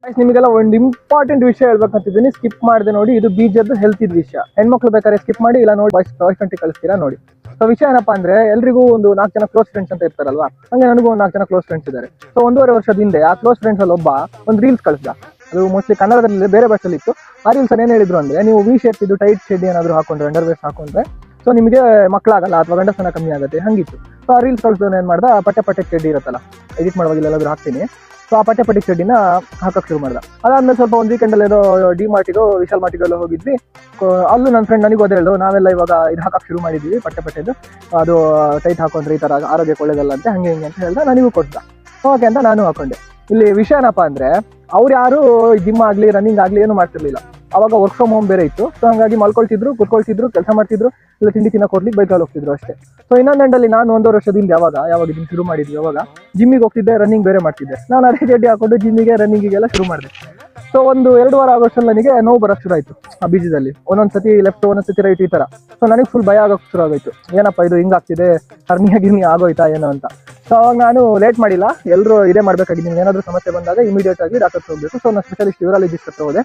Guys ನಿಮಗೆಲ್ಲ ಒಂದು important ವಿಷಯ ಹೇಳ್ಬೇಕಂತಿದ್ದೀನಿ, ಸ್ಕಿಪ್ ಮಾಡಿದೆ ನೋಡಿ. ಇದು ಬೀಜದ್ದು ಹೆಲ್ತ್ ಇದ್ ವಿಷಯ. ಹೆಣ್ಮಕ್ಳು ಬೇಕಾದ್ರೆ ಸ್ಕಿಪ್ ಮಾಡಿ, ಇಲ್ಲ ನೋಡಿ ಬಾಯ್ಸ್ ಗಂಟೆ ಕಳಿಸ್ತೀರಾ ನೋಡಿ. ಸೊ ವಿಷಯ ಏನಪ್ಪಾ ಅಂದ್ರೆ, ಎಲ್ರಿಗೂ ಒಂದು 4 ಜನ ಕ್ಲೋಸ್ ಫ್ರೆಂಡ್ಸ್ ಅಂತ ಇರ್ತಾರಲ್ವಾ, ಹಂಗೆ ನನಗೂ ಒಂದು 4 ಜನ ಕ್ಲೋಸ್ ಫ್ರೆಂಡ್ಸ್ ಇದ್ದಾರೆ. ಸೊ 1.5 ವರ್ಷದ ಹಿಂದೆ ಆ ಕ್ಲೋಸ್ ಫ್ರೆಂಡ್ಸ್ ಅಲ್ಲಿ ಒಬ್ಬ ಒಂದು ರೀಲ್ಸ್ ಕಳಿಸ್ದ. ಅದು ಮೋಸ್ಟ್ಲಿ ಕನ್ನಡದಲ್ಲಿ ಬೇರೆ ಭಾಷೆಯಲ್ಲಿ ಇತ್ತು. ಆ ರೀಲ್ಸ್ ಏನ್ ಹೇಳಿದ್ರು ಅಂದ್ರೆ, ನೀವು ವಿ ಶೇಪ್ ಇದು ಟೈಟ್ ಶೆಡ್ ಏನಾದ್ರು ಹಾಕೊಂಡ್ರೆ, ಅಂಡರ್ವೇರ್ಸ್ ಹಾಕೊಂಡ್ರೆ ಸೊ ನಿಮಗೆ ಮಕ್ಕಳಾಗಲ್ಲ ಅಥವಾ ಗಂಡಸನ ಕಮ್ಮಿ ಆಗುತ್ತೆ ಹಂಗಿತ್ತು. ಸೊ ಆ ರೀಲ್ಸ್ ಕಳಿಸೋದು ಏನ್ ಮಾಡ್ದ, ಪಟ್ಟೆ ಚೆಡ್ಡಿ ಇರುತ್ತಲ್ಲ, ಎಡಿಟ್ ಮಾಡುವಾಗ ಎಲ್ಲಾದ್ರೂ ಹಾಕ್ತೀನಿ. ಸೊ ಆ ಪಟ್ಟೆ ಚಡ್ಡಿನ ಹಾಕಕ್ ಶುರು ಮಾಡ್ದ. ಅದಾದ್ಮೇಲೆ ಸ್ವಲ್ಪ ಒಂದು ವೀಕೆಂಡ್ ಅಲ್ಲಿ ಏನೋ ಡಿ ಮಾರ್ಟಿಗೋ ವಿಶಾಲ್ ಮಾರ್ಟಿಗೆಲ್ಲ ಹೋಗಿದ್ವಿ. ಅಲ್ಲೂ ನನ್ನ ಫ್ರೆಂಡ್ ನನಗೂ ಅದೇ ಹೇಳಿದ್ರು, ನಾವೆಲ್ಲ ಇವಾಗ ಇದು ಹಾಕಕ್ ಶುರು ಮಾಡಿದ್ವಿ ಪಟ್ಟೆದು, ಅದು ಟೈಟ್ ಹಾಕೊಂಡ್ರೆ ಈ ತರ ಆರೋಗ್ಯಕ್ಕೆ ಒಳ್ಳೇದಲ್ಲ ಅಂತ ಹಂಗೆ ಹಿಂಗೆ ಅಂತ ಹೇಳ್ದ. ನನಗೂ ಕೊಡ್ದ. ಓಕೆ ಅಂತ ನಾನು ಹಾಕೊಂಡೆ. ಇಲ್ಲಿ ವಿಷಯ ಏನಪ್ಪಾ ಅಂದ್ರೆ, ಅವ್ರು ಯಾರು ಜಿಮ್ ಆಗ್ಲಿ ರನ್ನಿಂಗ್ ಆಗ್ಲಿ ಏನು ಮಾಡ್ತಿರ್ಲಿಲ್ಲ. ಅವಾಗ ವರ್ಕ್ ಫ್ರಮ್ ಹೋಮ್ ಬೇರೆ ಇತ್ತು. ಸೊ ಹಂಗಾಗಿ ಮಲ್ಕೊಳ್ತಿದ್ರು, ಕುತ್ಕೊಳ್ತಿದ್ರು, ಕೆಲಸ ಮಾಡ್ತಿದ್ರು, ಇಲ್ಲ ತಿಂಡಿ ತಿನ್ನಕ್ ಹೋಗ್ಲಿಕ್ಕೆ ಬೈಕಲ್ಲಿ ಹೋಗ್ತಿದ್ರು ಅಷ್ಟೇ. ಸೊ ಇನ್ನೊಂದು ಎಂಡಲ್ಲಿ ನಾನು 1.5 ವರ್ಷದಿಂದ ಯಾವಾಗ ಇದನ್ನ ಶುರು ಮಾಡಿದ್ವಿ, ಅವಾಗ ಜಿಮ್ಮಿಗೆ ಹೋಗ್ತಿದ್ದೆ, ರನ್ನಿಂಗ್ ಬೇರೆ ಮಾಡ್ತಿದ್ದೆ. ನಾನು ಅದೇ ಚಡ್ಡಿ ಹಾಕೊಂಡು ಜಿಮ್ಮಿಗೆ ರನ್ನಿಂಗಿಗೆಲ್ಲ ಶುರು ಮಾಡಿದೆ. ಸೊ ಒಂದು 2 ವಾರ ಆಗೋಷ್ಟರಲ್ಲಿ ನನಗೆ ನೋವು ಬರೋಕ್ಕೆ ಶುರು ಆಯ್ತು ಆ ಬೀಜದಲ್ಲಿ. ಒಂದೊಂದ್ಸತಿ ಲೆಫ್ಟ್, ಒಂದೊಂದ್ಸತಿ ರೈಟ್ ಈ ತರ. ಸೊ ನನಗೆ ಫುಲ್ ಭಯ ಆಗೋಕ್ಕೆ ಶುರು ಆಗೋಯ್ತು, ಏನಪ್ಪ ಇದು ಹಿಂಗಾಗ್ತಿದೆ, ಗಿರ್ನಿ ಆಗೋಯ್ತಾ ಏನೋ ಅಂತ. ಸೊ ಅವಾಗ ನಾನು ಲೇಟ್ ಮಾಡಿಲ್ಲ, ಎಲ್ಲರೂ ಇದೇ ಮಾಡ್ಬೇಕಾಗಿದ್ದು. ನಿಮ್ಗೆ ಏನಾದರೂ ಸಮಸ್ಯೆ ಬಂದಾಗ ಇಮಿಡಿಯೇಟ್ ಆಗಿ ಡಾಕ್ಟರ್ ಹೋಗ್ಬೇಕು. ಸೊ ನಾನು ಸ್ಪೆಷಲಿಸ್ಟ್ ಯೂರಾಲಜಿಸ್ಟ್ ಹತ್ರ ಹೋದೆ.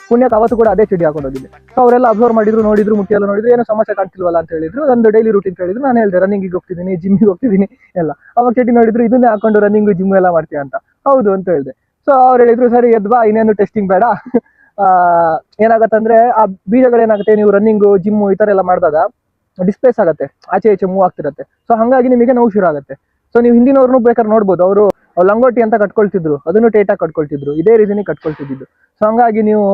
ಪುಣ್ಯಕ್ಕೆ ಅವತ್ತು ಕೂಡ ಅದೇ ಚಡ್ಡಿ ಹಾಕೊಂಡು ಹೋಗಿದ್ದೆ. ಸೊ ಅವರೆಲ್ಲ ಅಬ್ಸರ್ವ್ ಮಾಡಿದ್ರು, ನೋಡಿದ್ರು, ಮುಟ್ಟಿಯೆಲ್ಲ ನೋಡಿದ್ರು, ಏನೋ ಸಮಸ್ಯೆ ಕಾಣ್ತಿಲ್ವಲ್ಲ ಅಂತ ಹೇಳಿದ್ರು. ಒಂದು ಡೈಲಿ ರೂಟೀನ್ ಹೇಳಿದ್ರು. ನಾನು ಹೇಳಿದೆ ರನ್ನಿಂಗಿಗೆ ಹೋಗ್ತಿದ್ದೀನಿ, ಜಿಮ್ಮಿಗೆ ಹೋಗ್ತಿದ್ದೀನಿ ಎಲ್ಲ. ಅವಾಗ ಚಡ್ಡಿ ನೋಡಿದ್ರು, ಇದನ್ನೇ ಹಾಕೊಂಡು ರನ್ನಿಂಗ್ ಜಿಮ್ ಎಲ್ಲ ಮಾಡ್ತೀಯ ಅಂತ. ಹೌದು ಅಂತ ಹೇಳಿದೆ. ಸೊ ಅವ್ರು ಹೇಳಿದ್ರು, ಸರಿ ಎದ್ವಾ, ಇನ್ನೇನು ಟೆಸ್ಟಿಂಗ್ ಬೇಡ. ಏನಾಗತ್ತಂದ್ರೆ ಆ ಬೀಜಗಳೇನಾಗುತ್ತೆ, ನೀವು ರನ್ನಿಂಗು ಜಿಮ್ಮು ಈ ತರ ಎಲ್ಲ ಮಾಡಿದಾಗ ಡಿಸ್ಪ್ಲೇಸ್ ಆಗುತ್ತೆ, ಆಚೆ ಈಚೆ ಮೂವ್ ಆಗ್ತಿರತ್ತೆ. ಸೊ ಹಂಗಾಗಿ ನಿಮಗೆ ನೋವು ಶುರು ಆಗುತ್ತೆ. ಸೊ ನೀವು ಹಿಂದಿನವ್ರನ್ನೂ ಬೇಕಾದ್ರೆ ನೋಡ್ಬೋದು, ಅವರು ಲಂಗೋಟಿ ಅಂತ ಕಟ್ಕೊಳ್ತಿದ್ರು, ಅದನ್ನು ಟೈಟಾಗಿ ಕಟ್ಕೊಳ್ತಿದ್ರು, ಇದೇ ರೀಸನಿಗೆ ಕಟ್ಕೊಳ್ತಿದ್ದು. ಸೊ ಹಂಗಾಗಿ ನೀವು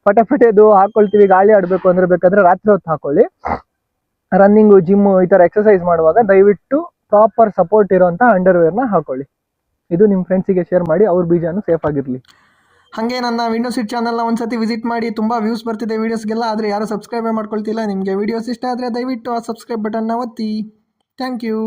ಪಟೆದು ಹಾಕೊಳ್ತೀವಿ, ಗಾಳಿ ಆಡಬೇಕು ಅಂದ್ರೆ ಬೇಕಾದ್ರೆ ರಾತ್ರಿ ಹೊತ್ತು ಹಾಕೊಳ್ಳಿ. ರನ್ನಿಂಗು ಜಿಮ್ಮು ಈ ತರ ಎಕ್ಸರ್ಸೈಸ್ ಮಾಡುವಾಗ ದಯವಿಟ್ಟು ಪ್ರಾಪರ್ ಸಪೋರ್ಟ್ ಇರೋಂಥ ಅಂಡರ್ವೇರ್ನ ಹಾಕೊಳ್ಳಿ. ಇದು ನಿಮ್ಮ ಫ್ರೆಂಡ್ಸಿಗೆ ಶೇರ್ ಮಾಡಿ, ಅವ್ರ ಬೀಜನೂ ಸೇಫ್ ಆಗಿರಲಿ. ಹಾಗೆ ನನ್ನ ವಿಂಡೋಸ್ ಇಟ್ ಚಾನಲ್ನ ಒಂದ್ಸತಿ ವಿಸಿಟ್ ಮಾಡಿ. ತುಂಬ ವ್ಯೂಸ್ ಬರ್ತಿದೆ ವೀಡಿಯೋಸ್ಗೆಲ್ಲ, ಆದರೆ ಯಾರು ಸಬ್ಸ್ಕ್ರೈಬೇ ಮಾಡ್ಕೊಳ್ತಿಲ್ಲ. ನಿಮಗೆ ವೀಡಿಯೋಸ್ ಇಷ್ಟ ಆದರೆ ದಯವಿಟ್ಟು ಆ ಸಬ್ಸ್ಕ್ರೈಬ್ ಬಟನ್ನ ಒತ್ತಿ. Thank you.